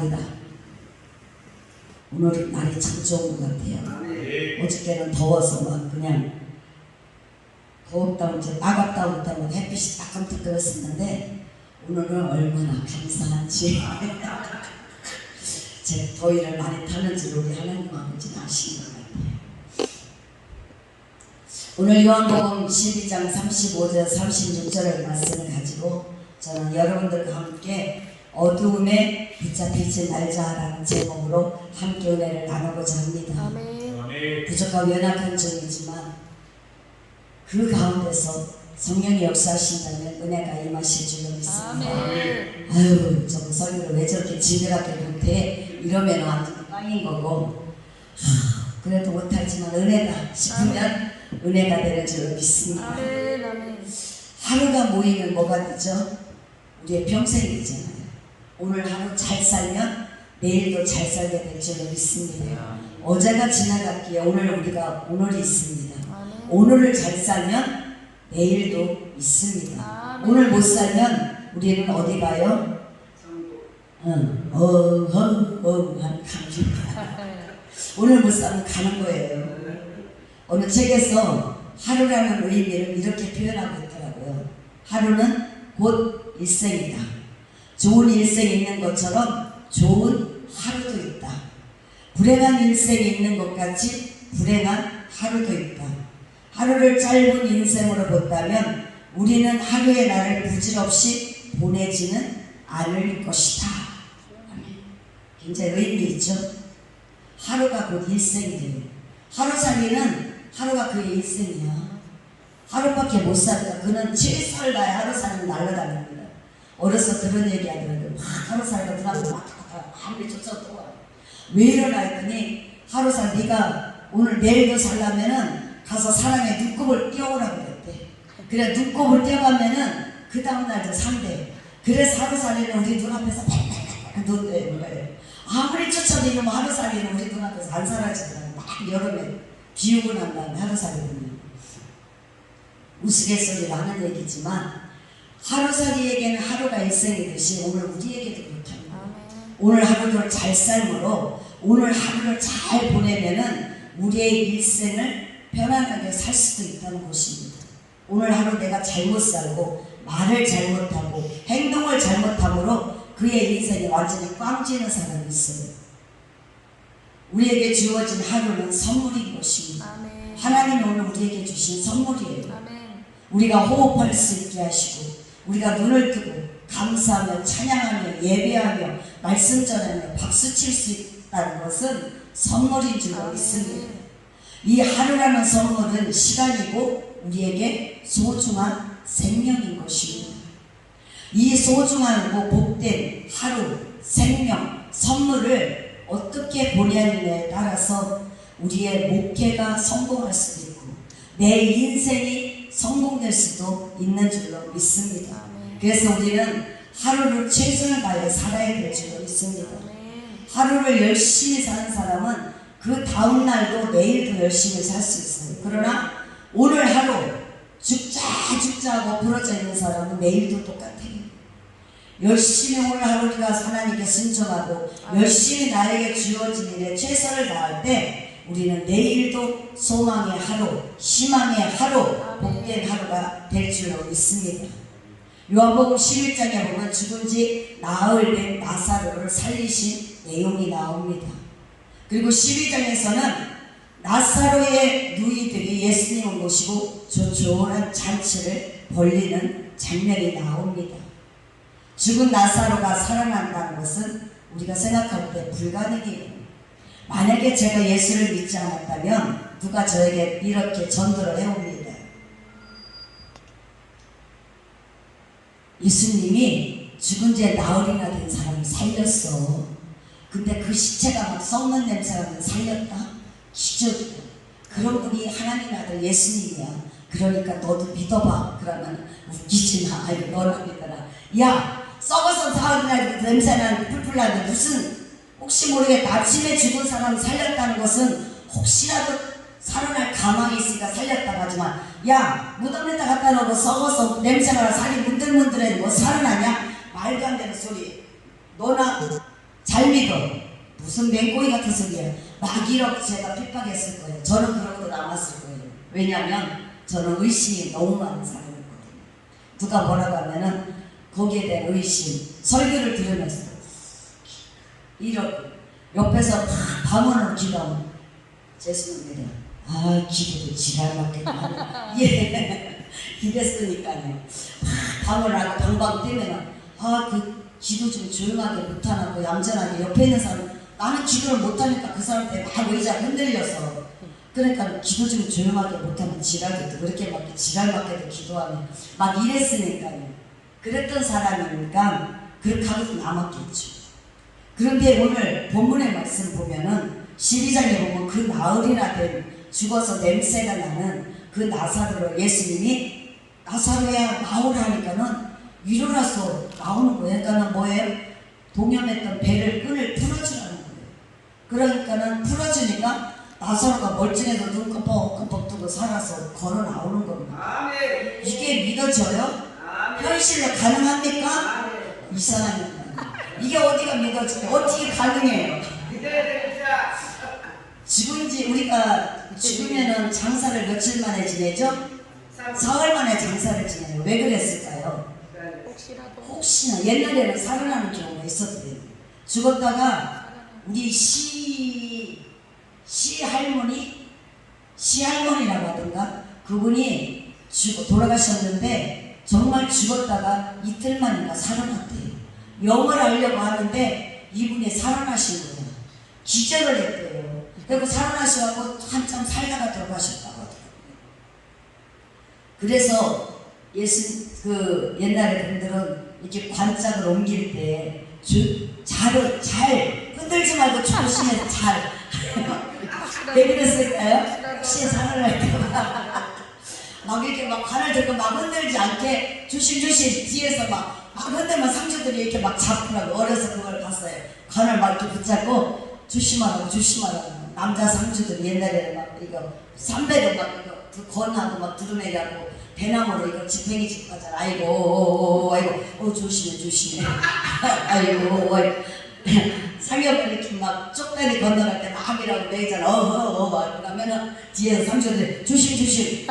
날이다. 오늘은 날이 참 좋은 것 같아요. 어저께는 더워서 막 그냥 더웠다고 따갑다고 했다고 햇빛이 따끔따끔했었는데 오늘은 얼마나 감사한지 제 더위를 많이 타는지 우리 하나님 아버지는 아시는 것 같아요. 오늘 요한복음 12장 35절 36절의 말씀을 가지고 저는 여러분들과 함께 어두움에 붙잡히지 말자라는 제목으로 함께 은혜를 나누고자 합니다. 아멘. 부족하고 연약한 종이지만 그 가운데서 성령이 역사하신다면 은혜가 임하실 줄로 믿습니다. 아멘. 아유, 저 설교를 왜 저렇게 진지하게 못해? 이러면 완전 빵인 거고, 그래도 못하지만 은혜다 싶으면 은혜가 되는 줄로 믿습니다. 아멘. 아멘. 하루가 모이면 뭐가 되죠? 우리의 평생이잖아요. 오늘 하루 잘 살면 내일도 잘 살게 될 줄로 믿습니다. 어제가 지나갔기에 오늘이 있습니다. 오늘을 잘 살면 내일도 있습니다. 오늘 못 살면 우리는 어디 가요? 하는 감기입니다. 오늘 못 살면 가는 거예요. 어느 책에서 하루라는 의미를 이렇게 표현하고 있더라고요. 하루는 곧 일생이다. 좋은 일생이 있는 것처럼 좋은 하루도 있다. 불행한 일생이 있는 것 같이 불행한 하루도 있다. 하루를 짧은 인생으로 본다면 우리는 하루의 날을 부질없이 보내지는 않을 것이다. 굉장히 의미 있죠? 하루가 곧 일생이래요. 하루살이는 하루가 그의 일생이야. 하루밖에 못 살까? 그는 7살 나에 하루 살면 날아다닙니다. 어려서 그런 얘기 하더라고요. 막 하루 살다 들어가서 막 아무리 쫓아도 왜 이러나 했더니 하루 살 네가 오늘 내일도 살려면은 가서 사람의 눈곱을 떼어오라고 그랬대. 그래 눈곱을 떼어가면은 그 다음날도 산대. 그래서 하루살이는 우리 눈앞에서 팍팍팍 놓는다는 거예요. 아무리 쫓아도 이놈 하루살이는 우리 눈앞에서 안 사라지더라고요. 막 여름에 비우고 난 다음에 하루살이는 우스갯소리로 하는 얘기지만 하루살이에게는 하루가 일생이듯이 오늘 우리에게도 그렇답니다. 오늘 하루를 잘 삶으로 오늘 하루를 잘 보내면은 우리의 일생을 편안하게 살 수도 있다는 것입니다. 오늘 하루 내가 잘못 살고 말을 잘못하고 행동을 잘못함으로 그의 인생이 완전히 꽝지는 사람이 있어요. 우리에게 주어진 하루는 선물인 것입니다. 아멘. 하나님이 오늘 우리에게 주신 선물이에요. 아멘. 우리가 호흡할 수 있게 하시고 우리가 눈을 뜨고 감사하며 찬양하며 예배하며 말씀 전하며 박수 칠 수 있다는 것은 선물인 줄로 믿습니다. 이 하루라는 선물은 시간이고 우리에게 소중한 생명인 것입니다. 이 소중하고 복된 하루, 생명, 선물을 어떻게 보내느냐에 따라서 우리의 목회가 성공할 수도 있고 내 인생이 성공될 수도 있는 줄로 믿습니다. 그래서 우리는 하루를 최선을 다해 살아야 될 줄로 믿습니다. 하루를 열심히 사는 사람은 그 다음 날도 내일도 열심히 살 수 있어요. 그러나 오늘 하루 죽자 하고 부러져 있는 사람은 내일도 똑같아요. 열심히 오늘 하루가 하나님께 순종하고 열심히 나에게 주어진 일에 최선을 다할 때 우리는 내일도 소망의 하루, 희망의 하루, 복된 하루가 될 줄로 믿습니다. 요한복음 11장에 보면 죽은 지 나흘 된 나사로를 살리신 내용이 나옵니다. 그리고 12장에서는 나사로의 누이들이 예수님을 모시고 조촐한 잔치를 벌리는 장면이 나옵니다. 죽은 나사로가 살아난다는 것은 우리가 생각할 때 불가능해요. 만약에 제가 예수를 믿지 않았다면 누가 저에게 이렇게 전도를 해옵니다. 예수님이 죽은 지 나흘이나 된 사람을 살렸어. 근데 그 시체가 막 썩는 냄새가 나면 살렸다? 기적이야. 그런 분이 하나님의 아들 예수님이야. 그러니까 너도 믿어봐. 그러면 웃기지 마. 아이고 너나 믿어라. 야 썩어서 사흘이나 냄새나는 풀풀 나는데 무슨 혹시 모르겠다. 아침에 죽은 사람 살렸다는 것은 혹시라도 살아날 가망이 있으니까 살렸다고 하지만 야 무덤에다 갖다 놓고 썩어서 냄새가 나 살이 문들문들해 뭐 살아나냐? 말도 안 되는 소리. 너나 잘 믿어. 무슨 맹꽁이 같은 소리야. 막 이렇게 제가 핍박했을 거예요. 저는 그러고도 남았을 거예요. 왜냐하면 저는 의심이 너무 많은 사람이거든요. 누가 뭐라고 하면은 거기에 대한 의심, 설교를 들으면서 이렇게 옆에서 밤으로 기도하면 죄송합니다. 아, 기도도 지랄 맞겠다 하네. 예, 이랬으니까요. 밤을 하고 방방 뛰면 그 기도 좀 조용하게 못하나 고 얌전하게 옆에 있는 사람 나는 기도를 못하니까 그 사람한테 막 의자 흔들려서 그러니까 기도 좀 조용하게 못하면 지랄도 그렇게 막 지랄 맞게도 기도하면 막 이랬으니까요. 그랬던 사람이니까 그렇게 하고도 남았겠죠. 그런데 오늘 본문의 말씀 보면은 12장에 보면 그 나흘이나 된 죽어서 냄새가 나는 그 나사로를 예수님이 나사로야 나오라 하니까는 일어나서 나오는 거예요. 그러니까는 뭐예요? 동염했던 배를 끈을 풀어주라는 거예요. 그러니까는 풀어주니까 나사로가 멀쩡해서 눈 껌뻑껌뻑 뜨고 살아서 걸어 나오는 겁니다. 이게 믿어져요? 현실로 가능합니까? 이상합니다. 이게 어디가 믿어져요? 어떻게 가능해요? 지금인지 우리가 죽으면은 장사를 며칠 만에 지내죠? 사흘 만에 장사를 지내요. 왜 그랬을까요? 혹시나 옛날에는 살아나는 경우가 있었대요. 죽었다가 우리 시할머니라고 하던가 그분이 돌아가셨는데 정말 죽었다가 이틀 만인가 살아났대요. 영을 알려고 하는데 이분이 살아나신 거예요. 기절을 했대요. 그리고 살아나셔가지고 한참 살다가 돌아가셨다고 하더라고요. 그래서 옛날에 분들은 이렇게 관짝을 옮길 때 잘 흔들지 말고 조심해서 잘 왜 그랬을까요? 혹시 살아날까봐 막 이렇게 막 관을 들고 막 흔들지 않게 조심조심 뒤에서 막 흔들면 상주들이 이렇게 막 잡더라고. 어려서 그걸 봤어요. 관을 막 이렇게 붙잡고 조심하라고 남자 상주들이 옛날에는 막 이거 삼배도 막 이거 건하고 막 두루매기하고 대나무로 이거 지팽이 집 가잖아. 아이고 조심해 아이고 상여를 이렇게 막 쪽다리 건너갈 때 막 이라고 매잖아. 그러면은 뒤에서 상주들이 조심해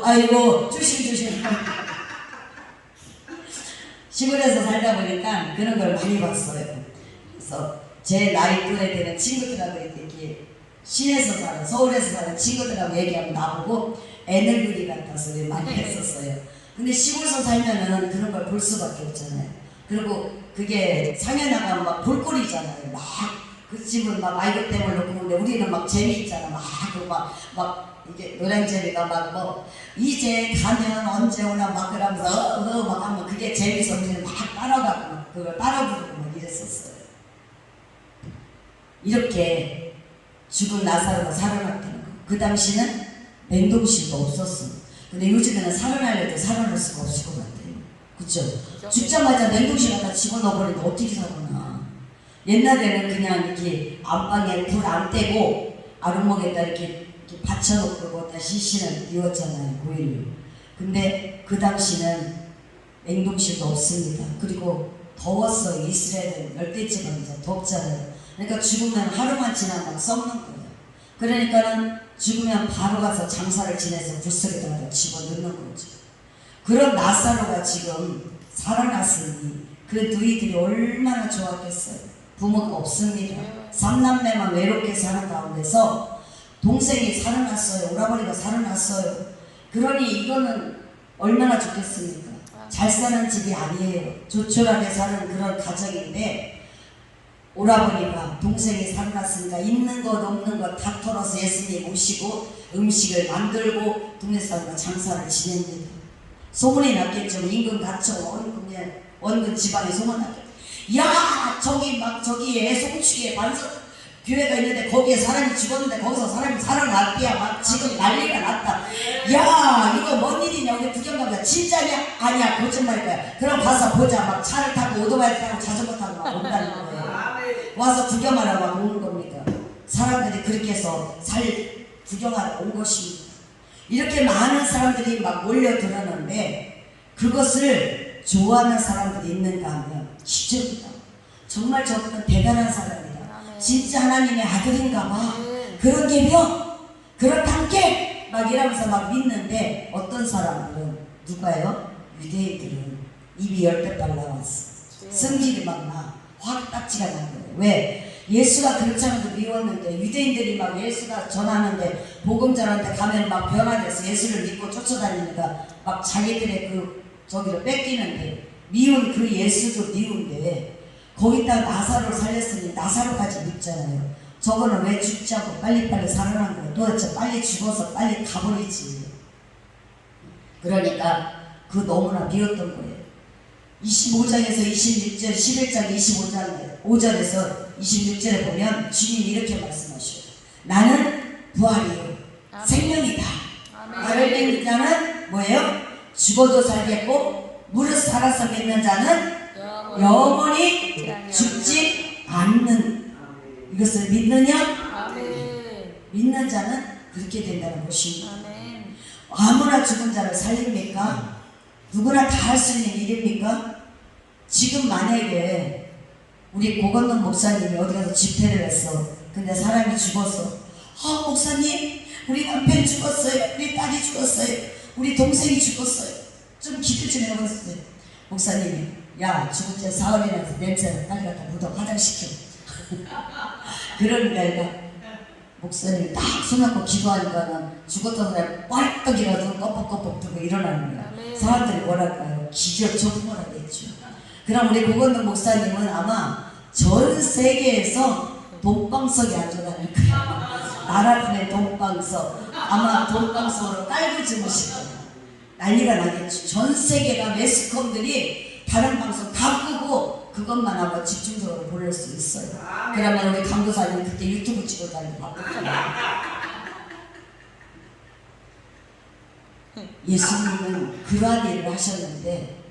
아이고 조심 시골에서 살다 보니까 그런 걸 많이 봤어요. 그래서 제 나이 또래 되는 친구들하고 이렇게 시내에서 사는 서울에서 사는 친구들하고 얘기하면 나보고 애늙은이 같아서 많이 했었어요. 근데 시골에서 살면은 그런 걸 볼 수밖에 없잖아요. 그리고 그게 상해 나가면 막 볼거리잖아요. 막 그 집은 막 아이고 때문에 놓고 근데 우리는 막 재미있잖아. 막 이게 노량재미가 막 뭐 이제 가면 언제 오나 막 그러면서 막 하면 그게 재미있어 우리는 막 따라가고 막 그걸 따라 부르고 막 이랬었어요. 이렇게 죽은 나사로가 살아났다는 거. 그 당시는 냉동실도 없었어. 근데 요즘에는 살아나려도 살아날 수가 없을 것 같아요. 그쵸? 죽자마자 냉동실 갖다 집어넣어버리면 어떻게 살아나. 옛날에는 그냥 이렇게 안방에 불 안 떼고 아랫목에다 이렇게 받쳐놓고 거기다 시신을 띄웠잖아요. 고일을. 근데 그 당시는 냉동실도 없습니다. 그리고 더웠어요. 이스라엘은 열대지방이잖아요. 덥잖아요. 그러니까 죽으면 하루만 지나면 막 썩는 거예요. 그러니까는 죽으면 바로 가서 장사를 지내서 불속에다가 집어넣는 거죠. 그런 나사로가 지금 살아났으니 그 누이들이 얼마나 좋았겠어요. 부모가 없습니다. 삼남매만 외롭게 사는 가운데서 동생이 살아났어요. 오라버니가 살아났어요. 그러니 이거는 얼마나 좋겠습니까? 잘 사는 집이 아니에요. 조촐하게 사는 그런 가정인데 오라버니가 동생이 살아났으니까 있는 것 없는 것 다 털어서 예수님 모시고 음식을 만들고 동네 사람과 장사를 지냅니다. 소문이 났겠죠. 임금 갇혀 원근 지방에 소문 났겠죠. 야 저기에 송추에 반석 교회가 있는데 거기에 사람이 죽었는데 거기서 사람이 살아났대야. 막 지금 난리가 났다. 야 이거 뭔 일이냐. 우리 구경 가보자. 진짜냐? 아니야 거짓말일 거야. 그럼 가서 보자. 막 차를 타고 오토바이 타고 자전거 타고 막 온다는 거예요. 와서 구경하러 막 오는 겁니다. 사람들이 그렇게 해서 구경하러 온 것입니다. 이렇게 많은 사람들이 막 몰려들었는데 그것을 좋아하는 사람들이 있는가 하면 기적이다. 정말 저분은 대단한 사람이다. 아멘. 진짜 하나님의 아들인가 봐. 아멘. 그런 게며 그렇단께 막 이러면서 막 믿는데 어떤 사람들은 누가요? 유대인들은 입이 10배 나왔어. 성질이 막 나. 화딱지가 난 거예요. 왜? 예수가 그렇지 않아도 미웠는데 유대인들이 막 예수가 전하는데 복음 전하는데 가면 막 변화돼서 예수를 믿고 쫓아다니니까 막 자기들의 그 저기를 뺏기는데 미운 그 예수도 미운데 거기다가 나사로를 살렸으니 나사로까지 믿잖아요. 저거는 왜 죽지 않고 빨리빨리 살아난 거예요. 도대체 빨리 죽어서 빨리 가버리지. 그러니까 그 너무나 미웠던 거예요. 25장에서 26절, 11장 25장 5절에서 26절에 보면 주님이 이렇게 말씀하셔요. 나는 부활이요 생명이다. 나를 믿는 자는 뭐예요? 죽어도 살겠고 무릇 살아서 믿는 자는 영원히 죽지 않는 이것을 믿느냐? 믿는 자는 그렇게 된다는 것입니다. 아무나 죽은 자를 살립니까? 누구나 다 할 수 있는 일입니까? 지금 만약에 우리 고건동 목사님이 어디 가서 집회를 했어. 근데 사람이 죽었어. 아 목사님 우리 남편 죽었어요. 우리 딸이 죽었어요. 우리 동생이 죽었어요. 좀 기도 좀 해봤어요. 목사님이 야 죽은 지 사흘이라서 냄새나 빨리 갖다 묻어 화장시켜. 그러니까 얘가 목사님이 딱 손잡고 기도하니까는 죽었던 사람이 뻘떡 일어나서 껌뻑껌뻑 뜨고 일어나는 거야. 사람들이 뭐랄까요? 기적 초풍하겠죠. 그럼 우리 고건동 목사님은 아마 전 세계에서 돈방석이 앉아 다닐 거야. 나라분의 돈방석. 아마 돈방석으로 깔고 주무실 거야. 난리가 나겠죠. 전 세계가 매스컴들이 다른 방송 다 끄고 그것만 아마 집중적으로 보낼 수 있어요. 그러면 우리 강도사님 그때 유튜브 찍어 다니고 바쁘잖아요. 예수님은 그러한 일을 하셨는데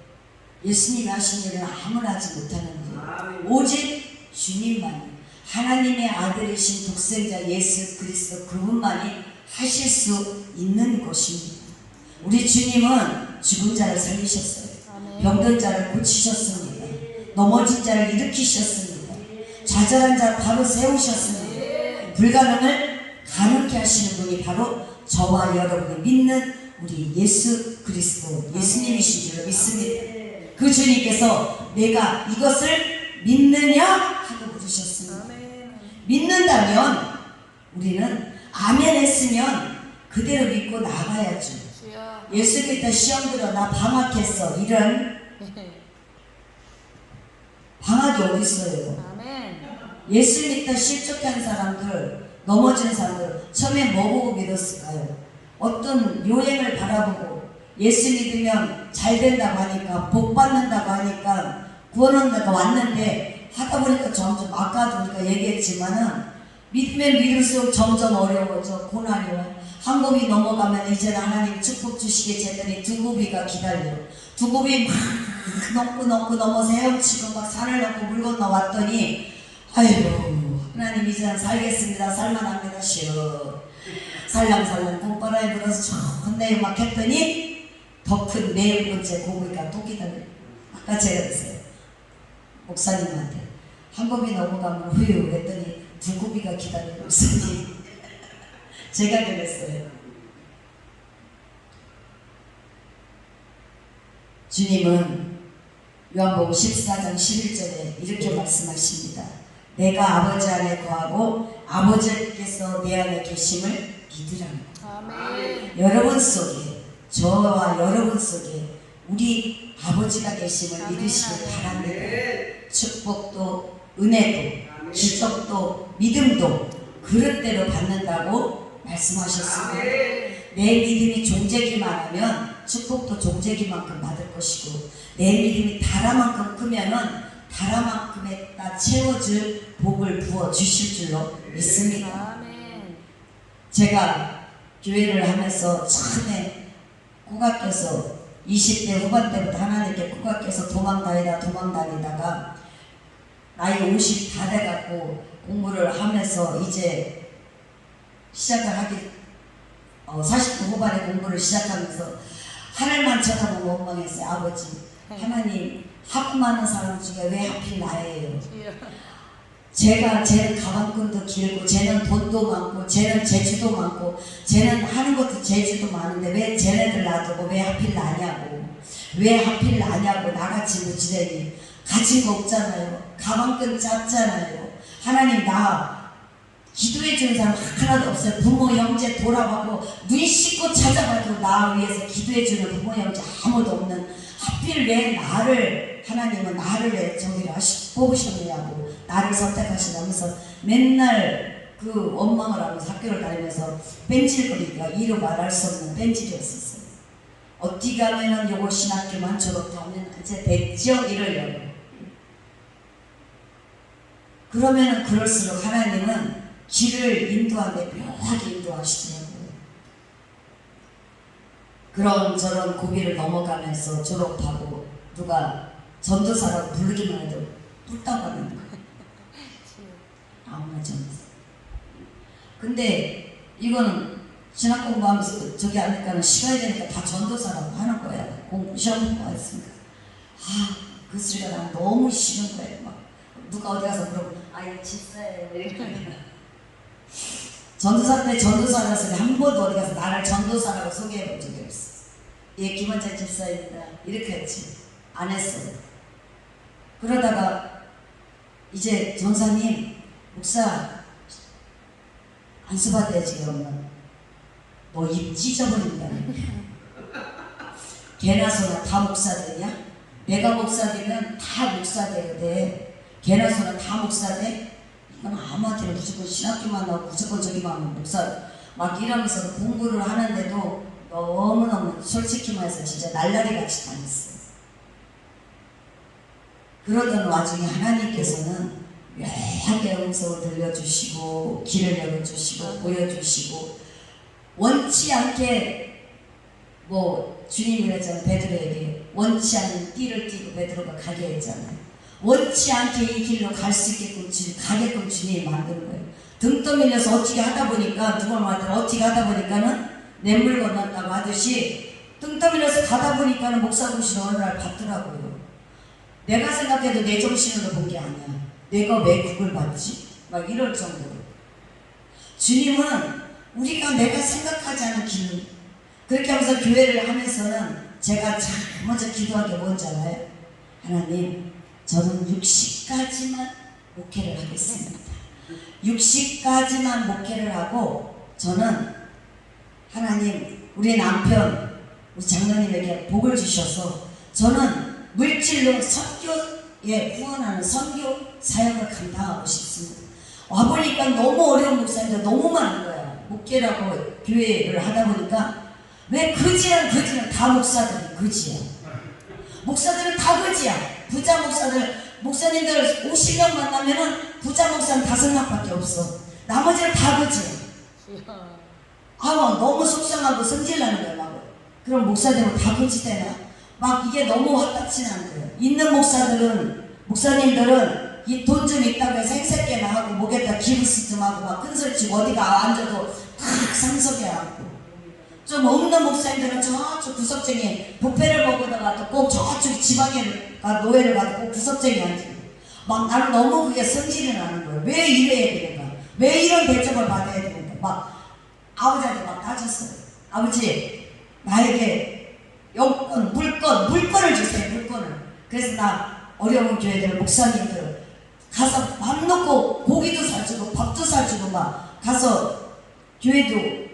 예수님이 하신 일은 아무나 하지 못하는 거예요. 오직 주님만이 하나님의 아들이신 독생자 예수 그리스도 그분만이 하실 수 있는 것입니다. 우리 주님은 죽은 자를 살리셨어요. 병든 자를 고치셨습니다. 넘어진 자를 일으키셨습니다. 좌절한 자를 바로 세우셨습니다. 불가능을 가능케 하시는 분이 바로 저와 여러분이 믿는 우리 예수 그리스도 예수님이신 줄 믿습니다. 그 주님께서 내가 이것을 믿느냐 하고 물으셨습니다. 믿는다면 우리는 아멘 했으면 그대로 믿고 나가야죠. 예수 믿다 시험 들어 나 방학했어 이런 방학이 어디 있어요? 예수 믿다 실족한 사람들 넘어진 사람들 처음에 뭐 보고 믿었을까요? 어떤 요행을 바라보고 예수 믿으면 잘 된다고 하니까 복 받는다고 하니까 구원한다고 왔는데 하다 보니까 점점 아까도 우리가 얘기했지만은 믿으면 믿을수록 점점 어려워져 고난이 와. 한 곱이 넘어가면 이제는 하나님 축복 주시게 되더니 두 곱이가 기다려. 두 곱이 막 넘고 넘어서 헤엄치고 막 산을 넘고 물 건너 왔더니 아이고 하나님 이제는 살겠습니다. 살만합니다. 쉬어. 살랑살랑 봄바람에 불어서 좋네 막 했더니 더 큰 네 번째 고기가 또 기다려. 아까 제가 그랬어요. 목사님한테 한 곱이 넘어가면 후유 했더니 두 곱이가 기다려. 목사님 제가 그랬어요. 주님은 요한복음 14장 11절에 이렇게 말씀하십니다. 내가 아버지 안에 거하고 아버지께서 내 안에 계심을 믿으라는 여러분 속에 저와 여러분 속에 우리 아버지가 계심을 믿으시길 바랍니다. 축복도 은혜도 기적도 믿음도 그릇대로 받는다고 말씀하셨습니다. 내 믿음이 종재기만 하면 축복도 종재기만큼 받을 것이고 내 믿음이 다라만큼 크면은 다라만큼에다 채워줄 복을 부어 주실 줄로 믿습니다. 제가 교회를 하면서 처음에 코가 껴서 20대 후반 때부터 하나님께 코가 껴서 도망다니다가 나이 50 다 돼갖고 공부를 하면서 이제 시작을 하기 40대 후반에 공부를 시작하면서 하늘만 쳐다보고 원망했어요. 아버지 하나님 하고 많은 사람 중에 왜 하필 나예요? 주여. 쟤는 가방끈도 길고 쟤는 돈도 많고 쟤는 재주도 많고 쟤는 하는 것도 재주도 많은데 왜 쟤네들 놔두고 왜 하필 나냐고, 왜 하필 나냐고. 나같이 무지랭이 가진 거 없잖아요. 가방끈 짧잖아요. 하나님 나 기도해 주는 사람 하나도 없어요. 부모 형제 돌아가고 눈 씻고 찾아가도 나 위해서 기도해 주는 부모 형제 아무도 없는, 하필 왜 나를, 하나님은 나를 왜 저기를 뽑으셨느냐고, 나를 선택하시면서 맨날 그 원망을 하면서 학교를 다니면서 뺀질거리기가 이루 말할 수 없는 뺀질이었었어요. 어디 가면은 요거 신학교만 졸업하면 이제 됐죠? 이러려고. 그러면은 그럴수록 하나님은 길을 인도하는데 묘하게 인도하시더라고요. 그런저런 고비를 넘어가면서 졸업하고 누가 전도사라고 부르기만 해도 뚝딱 하는 거예요. 아무나 전도사. 근데 이거는 신학 공부하면서 저기 하니까는 시간이 되니까 다 전도사라고 하는 거예요. 시험 공부했으니까. 그 소리가 난 너무 싫은 거예요. 막 누가 어디 가서 그러고 이거 집사예요 이렇게. 전도사 때 전도사라서 한 번도 어디 가서 나를 전도사라고 소개해 본 적이 없어. 예, 김원장 집사입니다 이렇게 했지. 안 했어요. 그러다가 이제 전사님, 목사 안수받아야지. 그러면 너 입 찢어버린다. 개나 소나 다 목사 되냐? 내가 목사 되면 다 목사 돼야 돼. 개나 소나 다 목사 돼? 이건 아무한테나 무조건 신학교만 나오고 무조건 저기만 하면 목사 막 이러면서 공부를 하는데도 너무너무 솔직히 말해서 진짜 날라리 같이 다녔어요. 그러던 와중에 하나님께서는 묘하게 음성을 들려주시고 길을 열어주시고 보여주시고, 원치 않게 주님이 그랬잖아요. 베드로에게 원치 않은 띠를 띠고 베드로가 가게 했잖아요. 원치 않게 이 길로 갈 수 있게끔 가게끔 주님이 만든 거예요. 등 떠밀려서 어떻게 하다 보니까 누가 말하더라. 어떻게 하다 보니까는 냇물 건넜다고 하듯이 등 떠밀려서 가다 보니까는 목사 정신을 어느 날 받더라고요. 내가 생각해도 내 정신으로 본 게 아니야. 내가 왜 그걸 받지? 막 이럴 정도로. 주님은 우리가 내가 생각하지 않은 길, 그렇게 하면서 교회를 하면서는 제가 제일 먼저 기도한 게 뭔지 알아요? 하나님, 저는 60까지만 목회를 하겠습니다. 60까지만 목회를 하고 저는 하나님, 우리 남편, 우리 장로님에게 복을 주셔서 저는 물질로 선교에 후원하는 선교 사역을 감당하고 싶습니다. 와보니까 너무 어려운 목사님들 너무 많은 거야. 목회라고 교회를 하다 보니까 왜 거지는 다 목사들이 거지야. 목사들은 다 거지야. 부자 목사님들 50명 만나면은 부자 목사는 5명밖에 없어. 나머지는 다 거지야. 너무 속상하고 성질나는 거야. 막. 그럼 목사들은 다 거지 되나? 막 이게 너무 화딱지 나는 거예요. 있는 목사님들은 이 돈 좀 있다고 해서 생색개나 하고 목에다 기부스 좀 하고 막 큰소리 치고 어디가 앉아도 탁 상석에 앉고, 좀 없는 목사님들은 저쪽 구석쟁이 부페를 먹으다가 또 꼭 저쪽 지방에 노예를 가도 꼭 구석쟁이 앉고, 막 나는 너무 그게 성질이 나는 거예요. 왜 이래야 되는가? 왜 이런 대접을 받아야 되는가? 막 아버지한테 막 따졌어요. 아버지, 나에게 여권, 물건을 주세요. 물건을. 그래서 나 어려운 교회들 목사님들 가서 밥 놓고 고기도 사주고 밥도 사주고 막 가서 교회도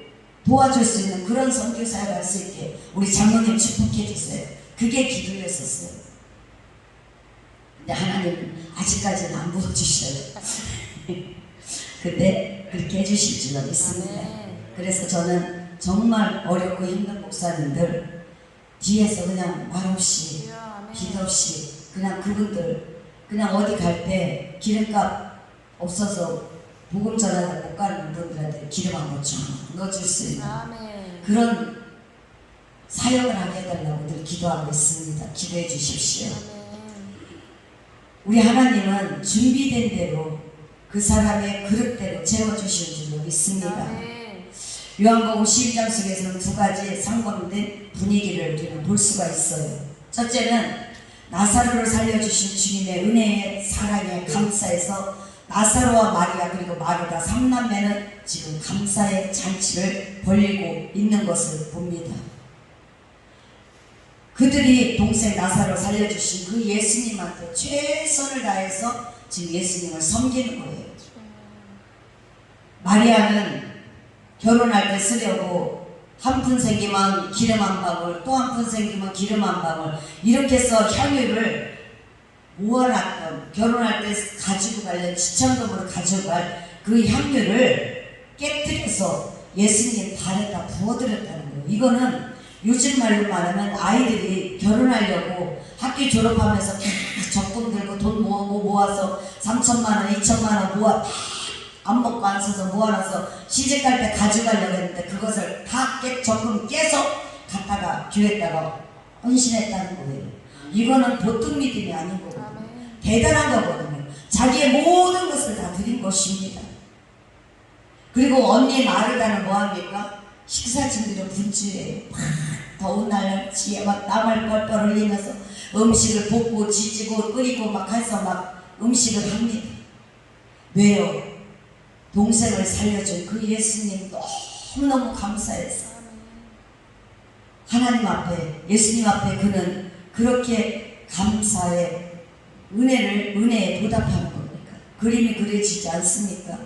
도와줄 수 있는 그런 선교사를 할 수 있게 우리 장로님 축복해 주세요. 그게 기도였었어요. 근데 하나님은 아직까지는 안 부어주셔요. 근데 그렇게 해주실 줄은 믿습니다. 그래서 저는 정말 어렵고 힘든 목사님들 뒤에서 그냥 말없이 빚 없이 그냥 그분들 그냥 어디 갈 때 기름값 없어서 복음 전하다 못 가는 분들한테 기름 한 번 넣어줄 수 있는 그런 사역을 하게 해달라고 늘 기도하고 있습니다. 기도해 주십시오. 우리 하나님은 준비된 대로 그 사람의 그릇대로 채워주시는 줄로 믿습니다. 요한복음 12장 속에서는 두 가지 상반된 분위기를 우리는 볼 수가 있어요. 첫째는 나사로를 살려주신 주님의 은혜에 사랑에 감사해서 나사로와 마리아 그리고 마르다 3남매는 지금 감사의 잔치를 벌이고 있는 것을 봅니다. 그들이 동생 나사로 살려주신 그 예수님한테 최선을 다해서 지금 예수님을 섬기는 거예요. 마리아는 결혼할 때 쓰려고 한 푼 생기면 기름 한 방울, 또 한 푼 생기면 기름 한 방울, 이렇게 해서 향유를 모아놨던, 결혼할 때 가지고 가려는 지참금으로 가져갈 그 향유를 깨뜨려서 예수님 발에다 부어드렸다는 거예요. 이거는 요즘 말로 말하면 아이들이 결혼하려고 학교 졸업하면서 적금 들고 돈 모아서 3천만 원, 2천만 원 모아 안 먹고 안 써서 모아놔서 시집갈 때 가져가려고 했는데 그것을 다 적금 깨서 갖다가 교회에다가 헌신했다는 거예요. 이거는 보통 믿음이 아닌 거고 대단한 거거든요. 자기의 모든 것을 다 드린 것입니다. 그리고 언니 마르다는 뭐합니까? 식사 준비를 분주해요. 더운 날씨에 막 땀을 뻘뻘 흘리면서 음식을 볶고 지지고 끓이고 막 해서 막 음식을 합니다. 왜요? 동생을 살려준 그 예수님 너무너무 감사해서 하나님 앞에, 예수님 앞에 그는 그렇게 감사의 은혜에 보답하는 겁니까? 그림이 그려지지 않습니까?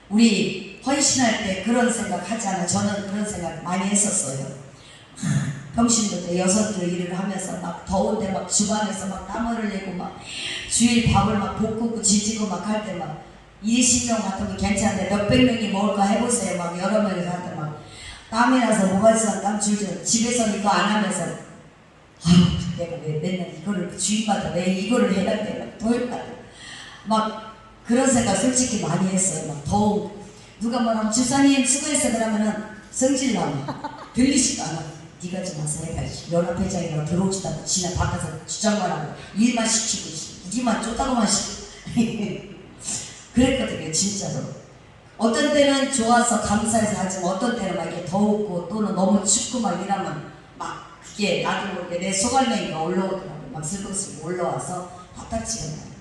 우리 헌신할 때 그런 생각 하잖아. 저는 그런 생각 많이 했었어요. 평신도 때 여섯들 일을 하면서 막 더운데 막 주방에서 막 땀을 흘리고 막 주일 밥을 막 볶고 지지고 막 할 때 막 20명 같으면 괜찮은데 몇백 명이 먹을까 해보세요. 막 여러 명이서 할 때 막 땀이 나서 모가지에서 땀 줄줄 집에서는 이거 안 하면서 아유 내가 왜 맨날 이거를 주인마다 왜 이거를 해야 돼? 더울까? 막 그런 생각 솔직히 많이 했어요. 막 더운 누가 말하면 집사님 수고했어 그러면은 성질나면 들리지도 않아. 네가 좀 와서 해야지. 연합회장이라고 들어오지도 않고 지나 바꿔서 주장만 하고 일만 시키고 우리만 쪼다고만 시키고 그랬거든요. 진짜로. 어떤 때는 좋아서 감사해서 하지만 어떤 때는 막 이렇게 더웠고 또는 너무 춥고 막 이러면 막 그게 나도 모르게 내 소갈매기가 올라오더라고. 막 슬금슬금 올라와서 화딱지가 나요.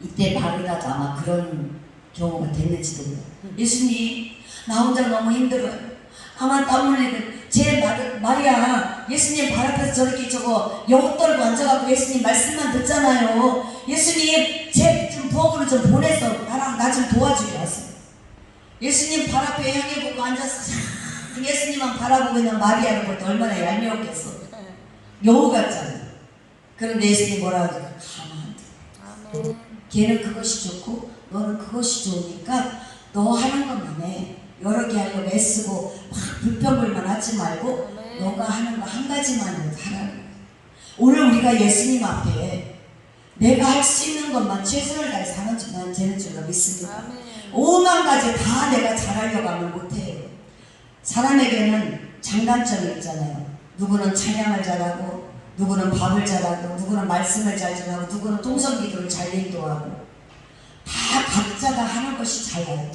이때 마르다도 아마 그런 경우가 됐는지도 몰라요. 예수님 나 혼자 너무 힘들어요. 아마 땀 흘리고 제 마리아 예수님 발 앞에서 저렇게 저거 영혼 떨고 앉아갖고 예수님 말씀만 듣잖아요. 예수님 제 좀 부엌으로 좀 보내서 나랑 나 좀 도와주게 하세요. 예수님 발 앞에 향해 보고 앉아서 예수님만 바라보고 있는 마리아를 볼 때 얼마나 얄미웠겠어. 여우 같잖아요. 그런데 예수님 뭐라 하죠? 가만 안 돼. 걔는 그것이 좋고 너는 그것이 좋으니까 너 하는 것만 해. 여러 개 하려고 애쓰고 막 불평불만 하지 말고 너가 하는 거 한 가지만 하라는 거야. 오늘 우리가 예수님 앞에 내가 할 수 있는 것만 최선을 다해서 하는 줄만 되는 줄로 믿습니다. 5만 가지 다 내가 잘하려고 하면 못해요. 사람에게는 장단점이 있잖아요. 누구는 찬양을 잘하고 누구는 밥을 잘하고 누구는 말씀을 잘 전하고 누구는 통성기도를 잘 인도하고 다 각자가 하는 것이 달라요.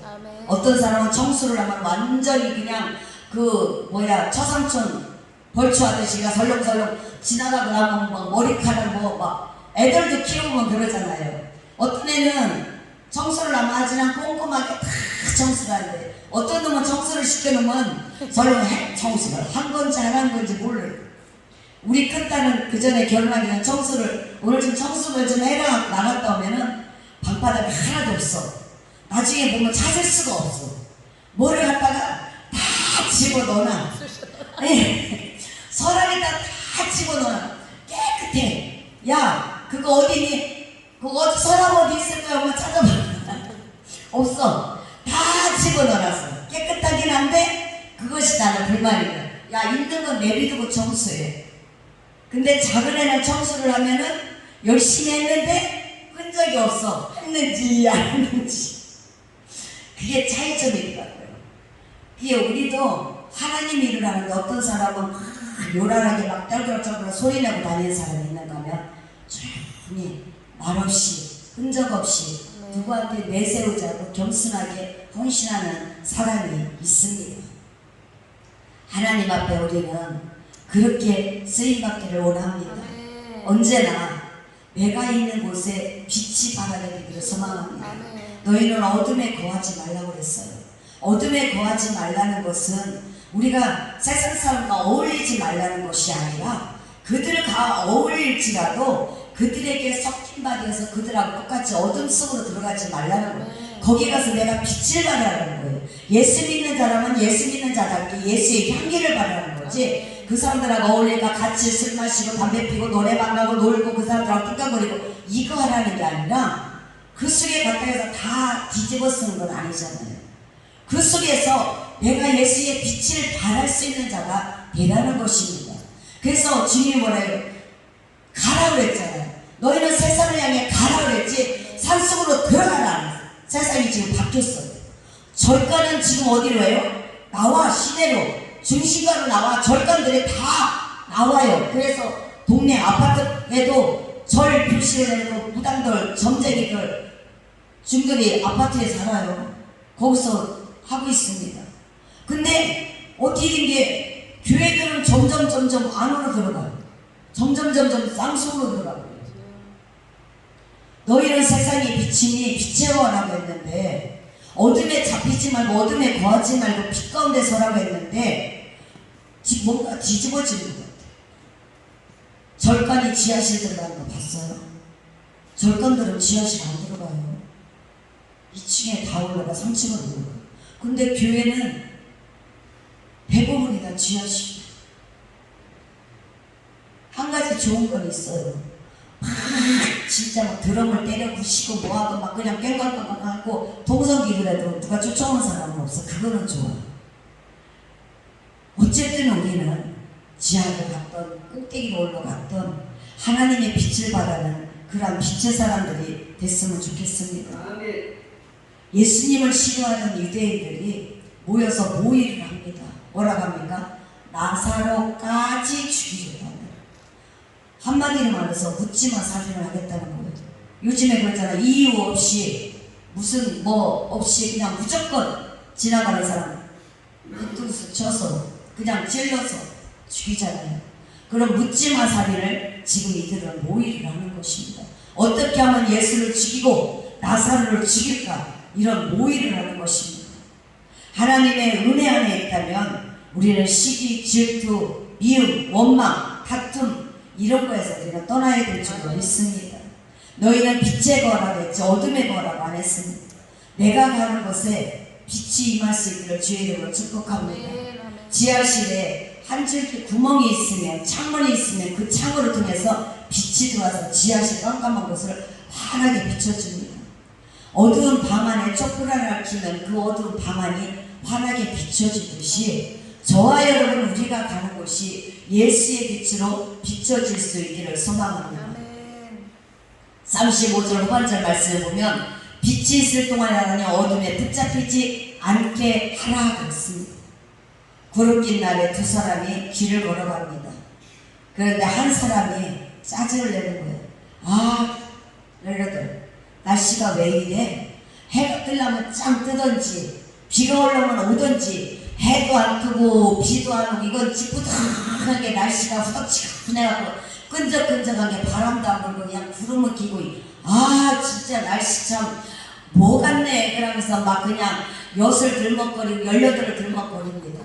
어떤 사람은 청소를 하면 완전히 그냥 처삼촌 벌초하듯이 설렁설렁 지나가고 나면 막 머리카락 막 애들도 키우면 그러잖아요. 어떤 애는 청소를 하면 아주 꼼꼼하게 다 청소를 하는데 어떤 놈은 청소를 시켜놓으면 설렁 청소를 한 건지 안 한 건지 몰라요. 우리 큰딸은 그 전에 결혼하기 전에 청소를 오늘 좀 청소를 좀 해라 나갔다 오면은 방바닥이 하나도 없어. 나중에 보면 찾을 수가 없어. 뭐를 갖다가 다 집어넣어놔. 서랍에다 다 집어넣어놔. 깨끗해. 야 그거 어디니? 그거 서랍 어디 있을 거야? 엄마 찾아봐. 없어. 다 집어넣어놨어. 깨끗하긴 한데 그것이 나는 불만이야. 야 있는 건 내비두고 청소해. 근데 작은 애는 청소를 하면은 열심히 했는데 흔적이 없어. 했는지 안 했는지. 그게 차이점이더라고요. 그게 우리도 하나님 일을 하는데 어떤 사람은 요란하게 막 떨그럭떨그럭 소리내고 다니는 사람이 있는가 하면 조용히 말없이 흔적 없이 누구한테 내세우지 않고 겸손하게 헌신하는 사람이 있습니다. 하나님 앞에 우리는 그렇게 쓰임받기를 원합니다. 언제나 내가 있는 곳에 빛이 발하게 되기를 소망합니다. 아멘. 너희는 어둠에 거하지 말라고 그랬어요. 어둠에 거하지 말라는 것은 우리가 세상 사람과 어울리지 말라는 것이 아니라 그들과 어울릴지라도 그들에게 섞인 바디에서 그들하고 똑같이 어둠 속으로 들어가지 말라는 거예요. 거기 가서 내가 빛을 발하라는 거예요. 예수 믿는 사람은 예수 믿는 자답게 예수의 향기를 발하는 거지, 그 사람들하고 어울리니까 같이 술 마시고 담배 피고 노래방 가고 놀고 그 사람들하고 뚝딱거리고 이거 하라는 게 아니라 그 속에 가까이서 다 뒤집어 쓰는 건 아니잖아요. 그 속에서 내가 예수의 빛을 발할 수 있는 자가 되라는 것입니다. 그래서 주님이 뭐래요? 가라 그랬잖아요. 너희는 세상을 향해 가라 그랬지 산속으로 들어가라. 세상이 지금 바뀌었어요. 절간은 지금 어디로 해요? 나와 시내로 중심가로 나와. 절간들이 다 나와요. 그래서 동네 아파트에도 절 표시를 내고 무당들 점쟁이들 중들이 아파트에 살아요. 거기서 하고 있습니다. 근데 어떻게 된 게 교회들은 점점 안으로 들어가요. 점점 쌍속으로 들어가요. 너희는 세상의 빛이니 빛에 거하라고 했는데 어둠에 잡히지 말고 어둠에 거하지 말고 빛 가운데 서라고 했는데 뭔가 뒤집어지는 것 같아요. 절간이 지하실 들어가는 거 봤어요? 절간들은 지하실 안 들어가요. 2층에 다 올라가 3층으로 올라가. 근데 교회는 대부분이 다 지하실. 한 가지 좋은 건 있어요. 진짜 막 드럼을 때려 부시고 뭐하고 막 그냥 깽깽깽깽 하고 동성기구라도 누가 쫓아오는 사람은 없어. 그거는 좋아. 어쨌든 우리는 지하를 갔던 꼭대기로 올라갔던 하나님의 빛을 받아는 그러한 빛의 사람들이 됐으면 좋겠습니다. 예수님을 싫어하는 유대인들이 모여서 모의를 합니다. 뭐라고 합니까? 나사로까지 죽이려고 합니다. 한마디로 말해서 묻지마 살인을 하겠다는 거예요. 요즘에 그러잖아. 이유 없이 무슨 뭐 없이 그냥 무조건 지나가는 사람 뒤통수 쳐서 그냥 찔러서 죽이잖아요. 그럼 묻지마 살인을 지금 이들은 모의를 하는 것입니다. 어떻게 하면 예수를 죽이고 나사로를 죽일까, 이런 모의를 하는 것입니다. 하나님의 은혜 안에 있다면 우리는 시기, 질투, 미움, 원망, 다툼 이런 거에서 우리가 떠나야 될 줄로 믿습니다. 너희는 빛에 거하라고 했지 어둠에 거하라고 안 했습니다. 내가 가는 곳에 빛이 임할 수 있기를 주의 이름으로 축복합니다. 지하실에 한 줄기 구멍이 있으면 창문이 있으면 그 창으로 통해서 빛이 들어와서 지하실 깜깜한 곳을 환하게 비춰줍니다. 어두운 방 안에 촛불을 밝히면 그 어두운 방 안이 환하게 비춰지듯이 저와 여러분 우리가 가는 곳이 예수의 빛으로 비춰질 수 있기를 소망합니다. 35절 후반절 말씀을 보면 빛이 있을 동안이라니 어둠에 붙잡히지 않게 하라 그랬습니다. 구름 날에 두 사람이 길을 걸어갑니다. 그런데 한 사람이 짜증을 내는 거예요. 아, 너희들 날씨가 왜 이래? 해가 뜨려면 짱 뜨던지 비가 오려면 오던지 해도 안 뜨고 비도 안 오고 이건 지푸드하게 날씨가 후덕지근해갖고 끈적끈적하게 바람도 안 불고 그냥 구름을 끼고 아 진짜 날씨 참 뭐 같네 그러면서 막 그냥 엿을 들먹거리고 연료들을 들먹거립니다.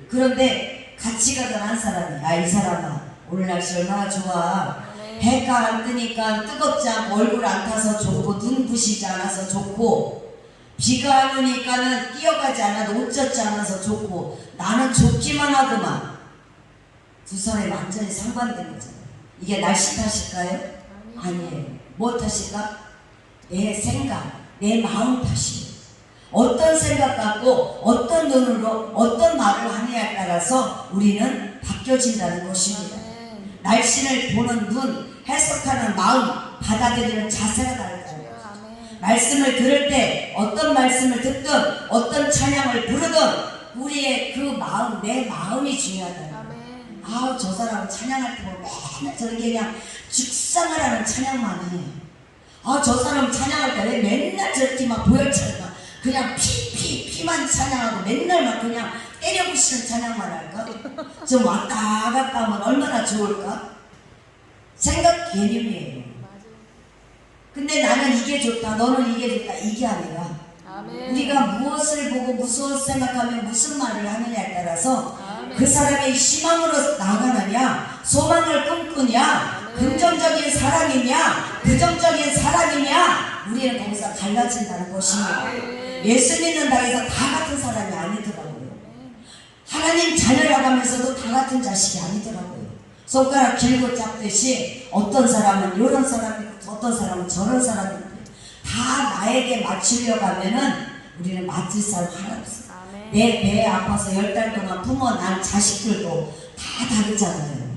그런데 같이 가던 한 사람이 이 사람아 오늘 날씨 얼마나 좋아. 해가 안 뜨니까 뜨겁지 않고 얼굴 안 타서 좋고 눈 부시지 않아서 좋고 비가 안 오니까는 뛰어가지 않아도 옷 젖지 않아서 좋고 나는 좋기만 하구만. 두 사람이 완전히 상반된 거잖아요. 이게 날씨 탓일까요? 아니에요. 뭐 탓일까? 내 생각, 내 마음 탓이에요. 어떤 생각 갖고 어떤 눈으로 어떤 말을 하느냐에 따라서 우리는 바뀌어진다는 것입니다. 날씨를 보는 눈, 해석하는 마음, 받아들이는 자세가 다르다는 거죠. 말씀을 들을 때 어떤 말씀을 듣든 어떤 찬양을 부르든 우리의 그 마음, 내 마음이 중요하다는 거예요. 아우 저 사람은 찬양할 때 보면 맨날 저렇게 그냥 죽상을 하는 찬양만 해. 아 저 사람은 찬양할 때 왜 맨날 저렇게 막 보혈처럼 그냥 피만 찬양하고 맨날 막 그냥 때려부시는 찬양만 할까? 좀 왔다 갔다 하면 얼마나 좋을까? 생각 개념이에요. 맞아요. 근데 나는 이게 좋다, 너는 이게 좋다, 이게 아니라 아멘. 우리가 무엇을 보고 무엇을 생각하며 무슨 말을 하느냐에 따라서 아멘. 그 사람의 희망으로 나가느냐, 소망을 꿈꾸냐, 긍정적인 사람이냐, 부정적인 사람이냐, 우리는 거기서 갈라진다는 것입니다. 아멘. 예수 믿는다고 해서 다 같은 사람이 아니더라고요. 하나님 자녀라고 하면서도 다 같은 자식이 아니더라고요. 손가락 길고 작듯이 어떤 사람은 이런 사람이고 어떤 사람은 저런 사람인데 다 나에게 맞추려고 하면은 우리는 맞을 사람 하나 없어요. 아멘. 내 배에 아파서 10달 동안 부모 난 자식들도 다 다르잖아요.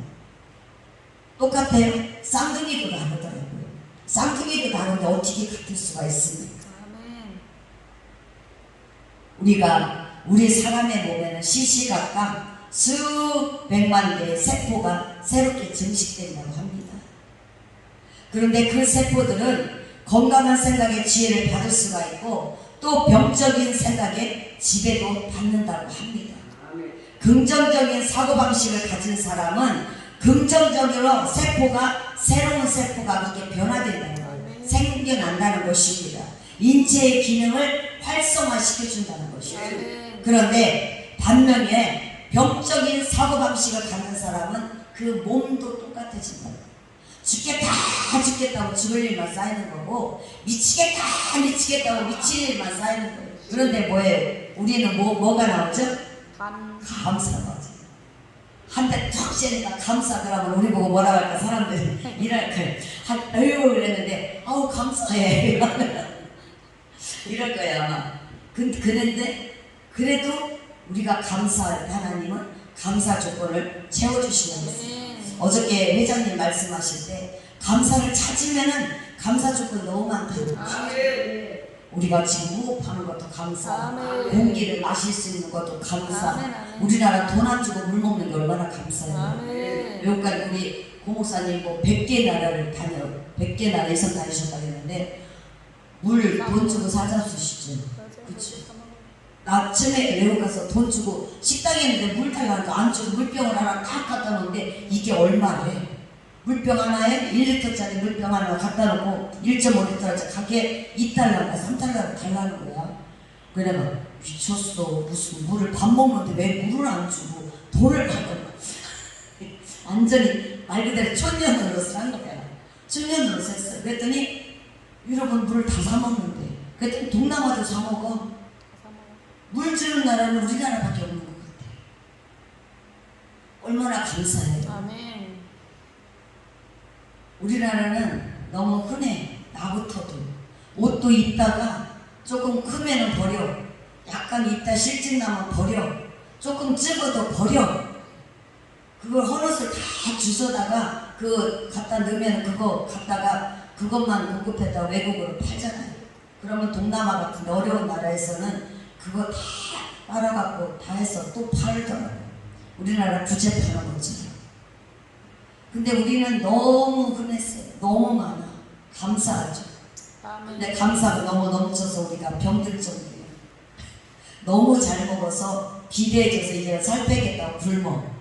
똑같아요. 쌍둥이도 다르더라고요. 쌍둥이도 다른데 어떻게 같을 수가 있습니까? 아멘. 우리 사람의 몸에는 시시각각 수백만 개의 세포가 새롭게 증식된다고 합니다. 그런데 그 세포들은 건강한 생각의 지혜를 받을 수가 있고 또 병적인 생각의 지배도 받는다고 합니다. 긍정적인 사고방식을 가진 사람은 긍정적으로 새로운 세포가 그렇게 변화된다는 거예요. 생겨난다는 것입니다. 인체의 기능을 활성화시켜준다는 것이에요. 그런데 반면에 병적인 사고방식을 갖는 사람은 그 몸도 똑같아진다. 죽겠다고 죽을 일만 쌓이는 거고 미치겠다고 미칠 일만 쌓이는 거예요. 그런데 뭐예요? 우리는 뭐가 나오죠? 감사가 나오죠. 한 대 툭 째니까 감사. 그러면 우리 보고 뭐라고 할까? 사람들이 이럴 거예요. 아유 그랬는데 아우 감사해 이럴 거예요 아마. 그런데 그래도 우리가 감사할 때 하나님은 감사 조건을 채워주시는 거예요. 어저께 회장님 말씀하실 때 감사를 찾으면은 감사 조건 너무 많다는 거죠. 우리가 지금 호흡하는 것도 감사, 공기를 마실 수 있는 것도 감사. 우리나라 돈 안 주고 물 먹는 게 얼마나 감사해요. 외국 간 우리 고목사님 뭐 100개 나라를 100개 나라 이상 다니셨다고 했는데 물 돈 주고 사자 주시죠. 그치? 나 처음에 외국 가서 돈 주고 식당에 있는데 물 달라니까 안 주고 물병을 하나 딱 갖다 놓는데 이게 얼마래? 물병 하나에 1리터짜리 물병 하나 갖다 놓고 1.5리터짜리 가게 2달러인가 3달러를 달라는 거야. 그러면 미쳤어. 무슨 물을 밥 먹는데 왜 물을 안 주고 돈을 받는 거야. 완전히 말 그대로 촌년으로 산 거야. 촌년으로 샀어. 그랬더니 여러분 물을 다 사 먹는데 그랬더니 동남아도 사 먹어. 물 주는 나라는 우리나라밖에 없는 것 같아. 얼마나 감사해요. 아멘. 우리나라는 너무 흔해. 나부터도 옷도 입다가 조금 크면은 버려. 약간 입다 실증 나면 버려. 조금 찍어도 버려. 그걸 헌옷을 다 주워다가 갖다 넣으면 그거 갖다가 그것만 공급했다가 외국으로 팔잖아요. 그러면 동남아 같은 어려운 나라에서는 그거 다 빨아갖고 다 해서 또 팔더라고요. 우리나라 부채 파는 거죠. 근데 우리는 너무 흔했어요. 너무 많아. 감사하죠. 근데 감사가 너무 넘쳐서 우리가 병들 정도예요. 너무 잘 먹어서 비대해져서 이제 살 빼겠다고 굶어.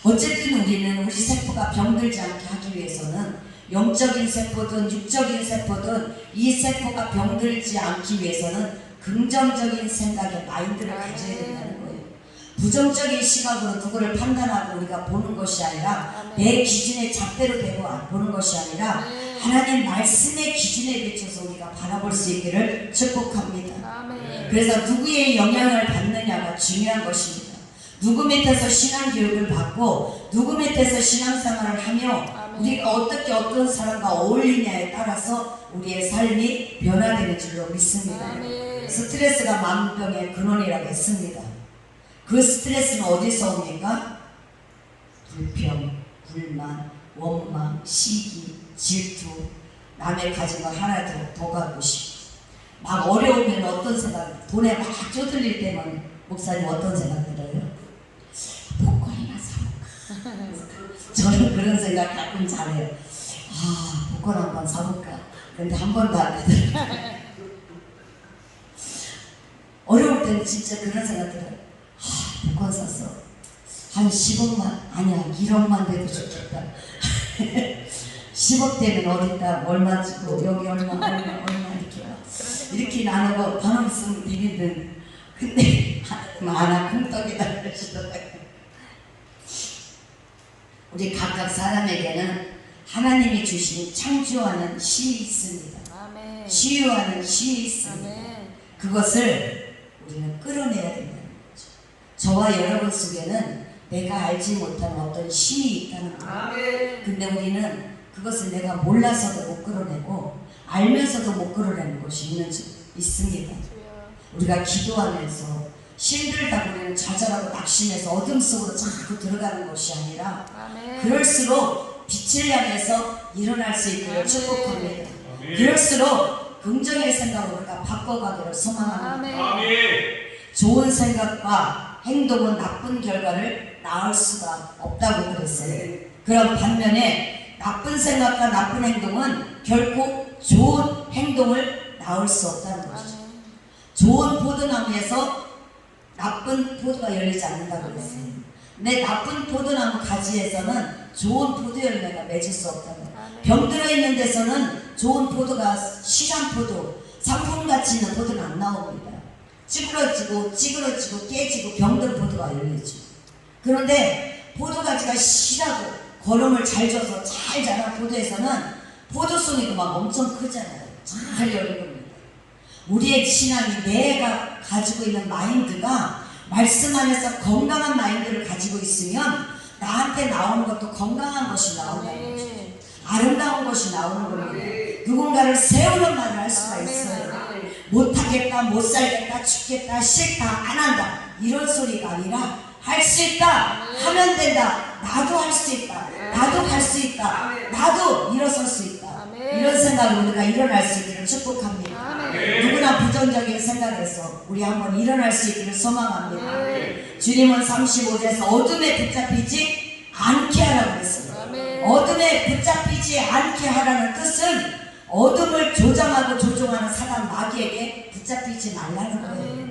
어쨌든 우리는 우리 세포가 병들지 않게 하기 위해서는 영적인 세포든 육적인 세포든 이 세포가 병들지 않기 위해서는 긍정적인 생각의 마인드를 가져야 된다는 거예요. 부정적인 시각으로 누구를 판단하고 우리가 보는 것이 아니라 내 기준의 잣대로 대고 보는 것이 아니라 하나님 말씀의 기준에 비춰서 우리가 바라볼 수 있기를 축복합니다. 그래서 누구의 영향을 받느냐가 중요한 것입니다. 누구 밑에서 신앙 교육을 받고 누구 밑에서 신앙생활을 하며 우리가 어떻게 어떤 사람과 어울리냐에 따라서 우리의 삶이 변화되는 줄로 믿습니다. 스트레스가 만병의 근원이라고 했습니다. 그 스트레스는 어디서 옵니까? 불평, 불만, 원망, 시기, 질투, 남의 가진 거 하나 더 갖고 싶고 막 어려우면 어떤 생각, 돈에 막 쪼들릴 때면 목사님 어떤 생각 들어요? 복권이나 사볼까? 저는 그런 생각 가끔 잘해요. 아, 복권 한번 사볼까? 근데 한 번도 안 되더라고요. 어려울 때는 진짜 그런 생각 들어요. 복권 샀어. 한 10억만 아니야 1억만 돼도 좋겠다. 10억 되면 어디다 얼마 주고 여기 얼마 이렇게 나누고 돈 없으면 비비든. 근데 하나 콩떡이다 그러시더라고요. 우리 각각 사람에게는 하나님이 주신 창조하는 힘이 있습니다. 아멘. 치유하는 힘이 있습니다. 아멘. 그것을 우리는 끌어내야 된다는 거죠. 저와 여러분 속에는 내가 알지 못하는 어떤 힘이 있다는 거예요. 아멘. 근데 우리는 그것을 내가 몰라서도 못 끌어내고 알면서도 못 끌어내는 것이 있습니다. 우리가 기도하면서 힘들다 보면 좌절하고 낙심해서 어둠 속으로 자꾸 들어가는 것이 아니라 아멘. 그럴수록 빛을 향해서 일어날 수 있기를 아멘. 축복합니다. 아멘. 그럴수록 긍정의 생각으로 우리가 바꿔가기를 소망합니다. 아멘. 아멘. 좋은 생각과 행동은 나쁜 결과를 낳을 수가 없다고 그랬어요. 그런 반면에 나쁜 생각과 나쁜 행동은 결코 좋은 행동을 낳을 수 없다는 것이죠. 아멘. 좋은 포도나무에서 나쁜 포도가 열리지 않는다고 그랬어요. 근데 나쁜 포도나무 가지에서는 좋은 포도 열매가 맺을 수 없다는 거예요. 병 들어있는 데서는 좋은 포도가 실한 포도, 상품가치 있는 포도는 안 나옵니다. 찌그러지고 깨지고 병든 포도가 열리죠. 그런데 포도가지가 실하고 거름을 잘 줘서 잘 자란 포도에서는 포도송이도 막 엄청 크잖아요. 잘 열린 겁니다. 우리의 신앙이 내가 가지고 있는 마인드가 말씀 안에서 건강한 마인드를 가지고 있으면 나한테 나오는 것도 건강한 것이 나온다는 거죠. 아름다운 것이 나오는 겁니다. 누군가를 세우는 말을 할 수가 있어요. 못하겠다, 못살겠다, 죽겠다, 싫다, 안 한다 이런 소리가 아니라 할 수 있다, 하면 된다, 나도 할 수 있다, 나도 갈 수 있다, 나도 일어설 수 있다, 이런 생각으로 우리가 일어날 수 있기를 축복합니다. 누구나 부정적인 생각에서 우리 한번 일어날 수 있기를 소망합니다. 주님은 35절에서 어둠에 붙잡히지 않게 하라고 그랬어요. 어둠에 붙잡히지 않게 하라는 뜻은 어둠을 조장하고 조종하는 사단 마귀에게 붙잡히지 말라는 거예요.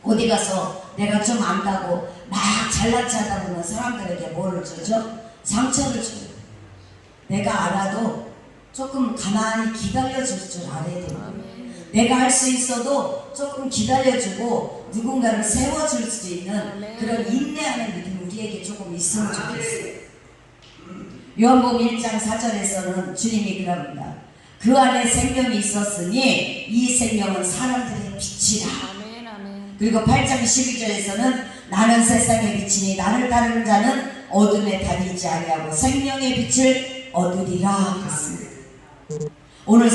어디 가서 내가 좀 안다고 막 잘난 체하다 보면 사람들에게 뭐를 주죠? 상처를 줘요. 내가 알아도 조금 가만히 기다려줄 줄 알아야 돼요. 내가 할 수 있어도 조금 기다려주고 누군가를 세워줄 수 있는 그런 인내하는 믿음이 우리에게 조금 있으면 좋겠어요. 요한복음 1장 4절에서는 주님이 그럽니다. 그 안에 생명이 있었으니 이 생명은 사람들의 빛이라. 그리고 8장 12절에서는 나는 세상의 빛이니 나를 따르는 자는 어둠에 다니지 아니하고 생명의 빛을 얻으리라 그랬습니다. 오늘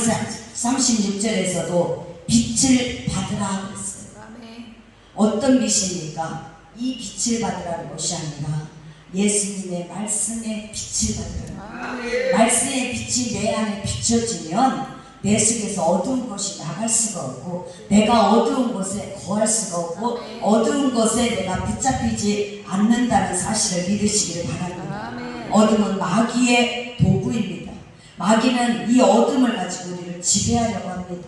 36절에서도 빛을 받으라 그랬어요. 어떤 빛입니까? 이 빛을 받으라는 것이 아니라 예수님의 말씀의 빛을 받으라. 말씀의 빛이 내 안에 비춰지면 내 속에서 어두운 것이 나갈 수가 없고 내가 어두운 곳에 거할 수가 없고 어두운 것에 내가 붙잡히지 않는다는 사실을 믿으시기를 바랍니다. 어둠은 마귀의 도구입니다. 마귀는 이 어둠을 가지고 우리를 지배하려고 합니다.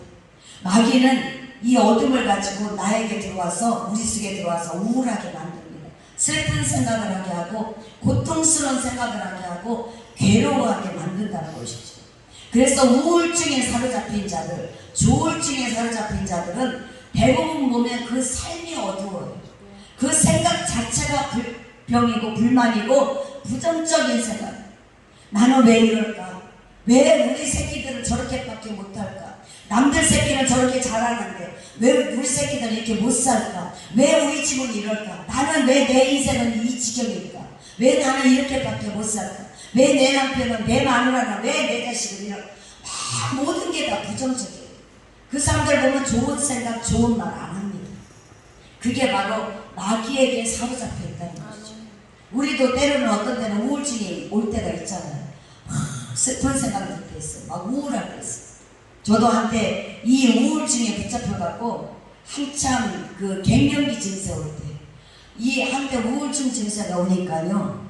마귀는 이 어둠을 가지고 나에게 들어와서 우리 속에 들어와서 우울하게 만듭니다. 슬픈 생각을 하게 하고 고통스러운 생각을 하게 하고 괴로워하게 만든다는 것이죠. 그래서 우울증에 사로잡힌 자들, 조울증에 사로잡힌 자들은 대부분 보면 그 삶이 어두워요. 그 생각 자체가 병이고 불만이고 부정적인 생각. 나는 왜 이럴까? 왜 우리 새끼들은 저렇게밖에 못할까? 남들 새끼는 저렇게 잘하는데 왜 우리 새끼들은 이렇게 못 살까? 왜 우리 집은 이럴까? 나는 왜 내 인생은 이 지경일까? 왜 나는 이렇게밖에 못 살까? 왜 내 남편은, 내 마누라는, 왜 내 자식은 이럴까? 모든 게 다 부정적이에요. 그 사람들 보면 좋은 생각, 좋은 말 안 합니다. 그게 바로 마귀에게 사로잡혀 있다는 것이죠. 우리도 때로는 어떤 때는 우울증이 올 때가 있잖아요. 슬픈 생각을 들 때 있어요. 막 우울할 때 있어요. 저도 한때 이 우울증에 붙잡혀갖고 한참 그 갱년기 증세 올 때 이 한때 우울증 증세가 오니까요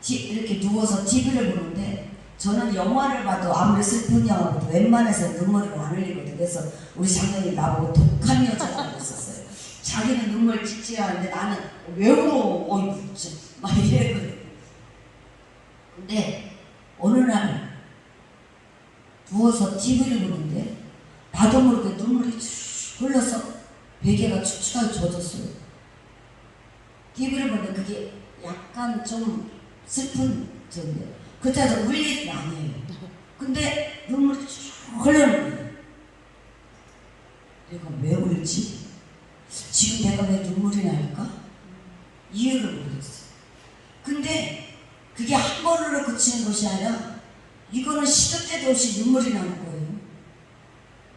이렇게 누워서 TV를 보는데 저는 영화를 봐도 아무리 슬픈 영화 봐도 웬만해서 눈물을 안 흘리거든요. 그래서 우리 장모님 나보고 독한 여자라고 했었어요. 자기는 눈물 찔찔하는데 나는 왜 울어? 어이구 막 이래거든. 근데 어느 날 누워서 TV를 보는데 나도 모르게 눈물이 쭉 흘러서 베개가 축축하게 젖었어요. TV를 보는데 그게 약간 좀 슬픈 정도. 그렇다고 울 일은 아니에요. 근데 눈물이 쭉 흘러는 거예요. 내가 왜 울지? 지금 내가 왜 눈물이 날까? 이유를 모르겠어요. 근데 그게 한 번으로 그치는 것이 아니라 이거는 시도 때도 없이 눈물이 나는 거예요.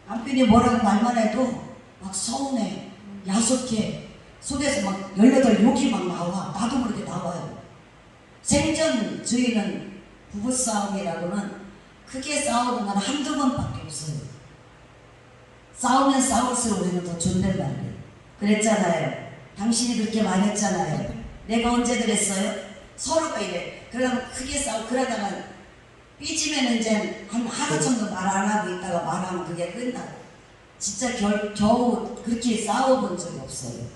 남편이 뭐라고 말만 해도 막 서운해, 야속해, 속에서 막 18 욕이 막 나와. 나도 모르게 나와요. 생전 저희는 부부싸움이라고는 크게 싸우는 건 한두 번밖에 없어요. 싸우면 싸울수록 우리는 더 존댓말이에요. 그랬잖아요. 당신이 그렇게 말했잖아요. 내가 언제 그랬어요? 서로가 이래. 그러다가 크게 싸우고 그러다가 삐지면 이제 한 하루 정도 말 안 하고 있다가 말하면 그게 끝나고. 진짜 겨우 그렇게 싸워본 적이 없어요.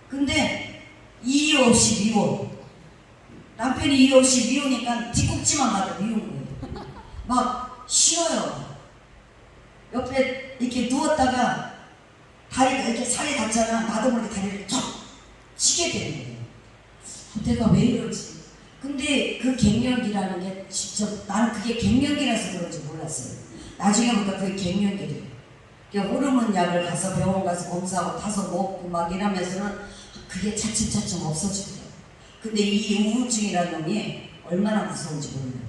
근데 이유 없이 미워. 남편이 이유 없이 미우니까 뒤꿈치만 봐도 미운 거예요. 막 싫어요. 옆에 이렇게 누웠다가 다리가 이렇게 살이 닿잖아. 나도 모르게 다리를 툭 치게 되는 거예요. 내가 왜 이러지? 근데 그 갱년기라는 게 직접 나는 그게 갱년기라서 그런지 몰랐어요. 나중에 보니까 그게 갱년기래요. 호르몬 약을 가서 병원 가서 검사하고 타서 먹고 막 이러면서는 그게 차츰차츰 없어지고요. 근데 이 우울증이라는 놈이 얼마나 무서운지 몰라요.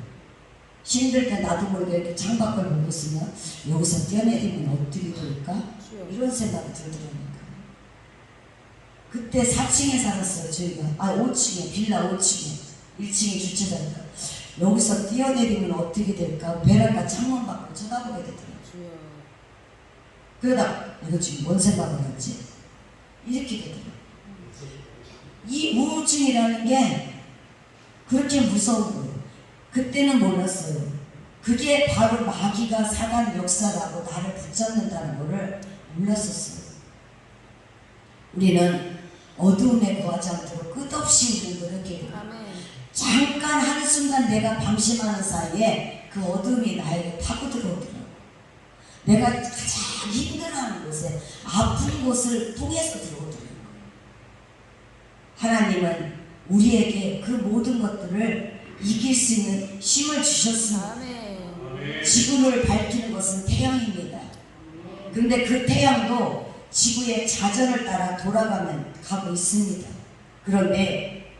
힘들 때 나도 모르게 이렇게 창밖을 보고 있으면 여기서 뛰어내리면 어떻게 될까? 이런 생각이 들더라니까. 그때 4층에 살았어요 저희가. 5층에 빌라 5층에 1층이 주차장이니까 여기서 뛰어내리면 어떻게 될까? 베란다 창문 밖을 쳐다보게 되더라고요. 그러다 내가 지금 뭔 생각을 했지? 이렇게 되더라고요. 이 우울증이라는 게 그렇게 무서운 거예요. 그때는 몰랐어요. 그게 바로 마귀가 사단 역사라고 나를 붙잡는다는 거를 몰랐었어요. 우리는 어두움에 거하지 않도록 끝없이 우리는 노력해야 돼요. 잠깐 한순간 내가 방심하는 사이에 그 어둠이 나에게 타고 들어오더라고요. 내가 가장 힘들어하는 곳에 아픈 곳을 통해서 들어오더라고요. 하나님은 우리에게 그 모든 것들을 이길 수 있는 힘을 주셨습니다. 지구를 밝히는 것은 태양입니다. 그런데 그 태양도 지구의 자전을 따라 가고 있습니다. 그런데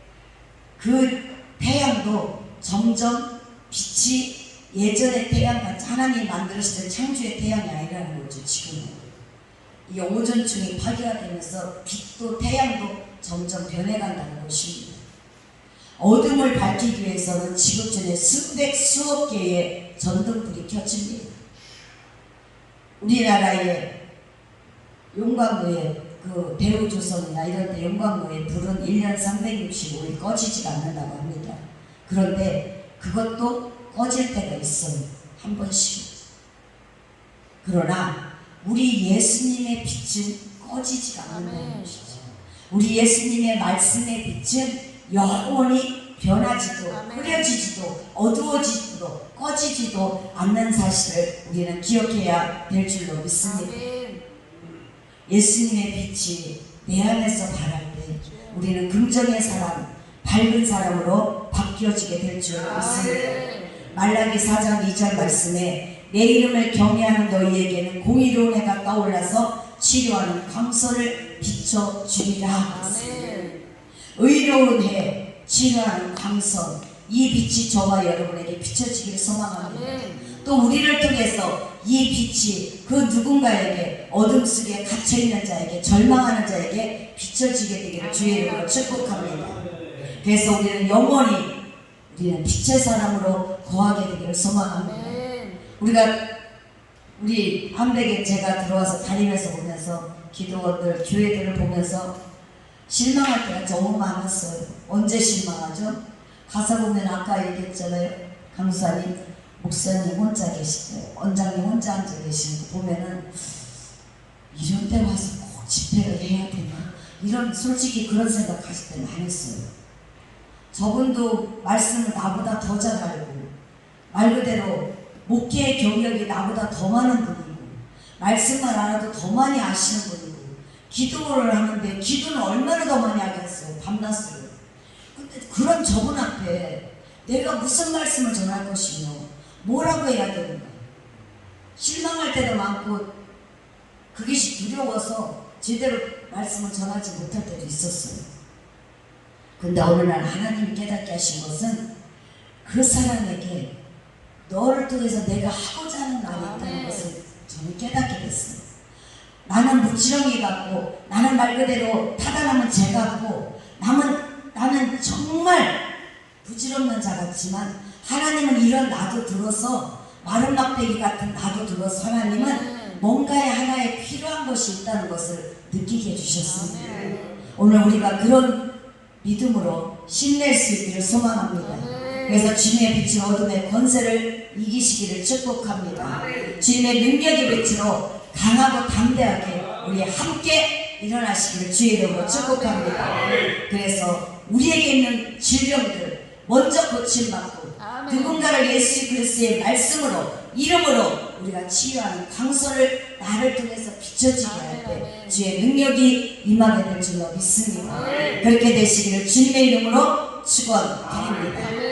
그 태양도 점점 빛이 예전의 태양같이 하나님 만들었을 때 창조의 태양이 아니라는 거죠. 지금은 이 오존층이 파괴가 되면서 빛도 태양도 점점 변해간다는 것입니다. 어둠을 밝히기 위해서는 지구촌에 수억 개의 전등불이 켜집니다. 우리나라의 용광로에 그 대우조선이나 이런 데 용광로의 불은 1년 365일 꺼지지가 않는다고 합니다. 그런데 그것도 꺼질 때가 있어요. 한 번씩. 그러나 우리 예수님의 빛은 꺼지지가 않는다는 것이죠. 우리 예수님의 말씀의 빛은 영원히 변하지도 흐려지지도 어두워지지도 꺼지지도 않는 사실을 우리는 기억해야 될 줄로 믿습니다. 예수님의 빛이 내 안에서 발할 때 우리는 긍정의 사람, 밝은 사람으로 바뀌어지게 될 줄로 믿습니다. 말라기 4장 2절 말씀에 내 이름을 경외하는 너희에게는 공의로운 해가 떠올라서 치료하는 광선을 비춰주리라. 의로운 해, 치료하는 광선, 이 빛이 저와 여러분에게 비춰지기를 소망합니다. 또 우리를 통해서 이 빛이 그 누군가에게 어둠 속에 갇혀있는 자에게 절망하는 자에게 비춰지게 되기를 주의 이름으로 축복합니다. 그래서 우리는 영원히 우리는 빛의 사람으로 거하게 되기를 소망합니다. 우리 암백에 제가 들어와서 다니면서 보면서 기도원들, 교회들을 보면서 실망할 때가 너무 많았어요. 언제 실망하죠? 가사 보면 아까 얘기했잖아요. 강사님, 목사님 혼자 계시고 원장님 혼자 앉아 계시는 거 보면은 이런 데 와서 꼭 집회를 해야 되나? 이런 솔직히 그런 생각 하실 때 많았어요. 저분도 말씀을 나보다 더 잘 알고 말 그대로 목회의 경력이 나보다 더 많은 분이고 말씀만 알아도 더 많이 아시는 분이고 기도를 하는데 기도는 얼마나 더 많이 하겠어요. 밤낮으로. 근데 그런 저분 앞에 내가 무슨 말씀을 전할 것이며 뭐라고 해야 되는가. 실망할 때도 많고 그것이 두려워서 제대로 말씀을 전하지 못할 때도 있었어요. 근데 어느 날 하나님이 깨닫게 하신 것은 그 사람에게 너를 통해서 내가 하고자 하는 말이 있다는 것을 저는 깨닫게 됐어요. 나는 무지렁이 같고 나는 말 그대로 타다나면 재 같고 나는 정말 부질없는 자 같지만 하나님은 이런 나도 들어서 마른 막대기 같은 나도 들어서 하나님은 뭔가의 하나에 필요한 것이 있다는 것을 느끼게 해주셨습니다. 오늘 우리가 그런 믿음으로 신낼 수 있기를 소망합니다. 그래서 주님의 빛이 어둠의 권세를 이기시기를 축복합니다. 주님의 능력의 빛으로 강하고 담대하게 우리 함께 일어나시기를 주의 이름으로 축복합니다. 그래서 우리에게 있는 질병들 먼저 고침받고 누군가를 예수 그리스도의 말씀으로 이름으로 우리가 치유하는 강소를 나를 통해서 비춰지게 할 때 주의 능력이 임하게 될 줄로 믿습니다. 그렇게 되시기를 주님의 이름으로 축원드립니다.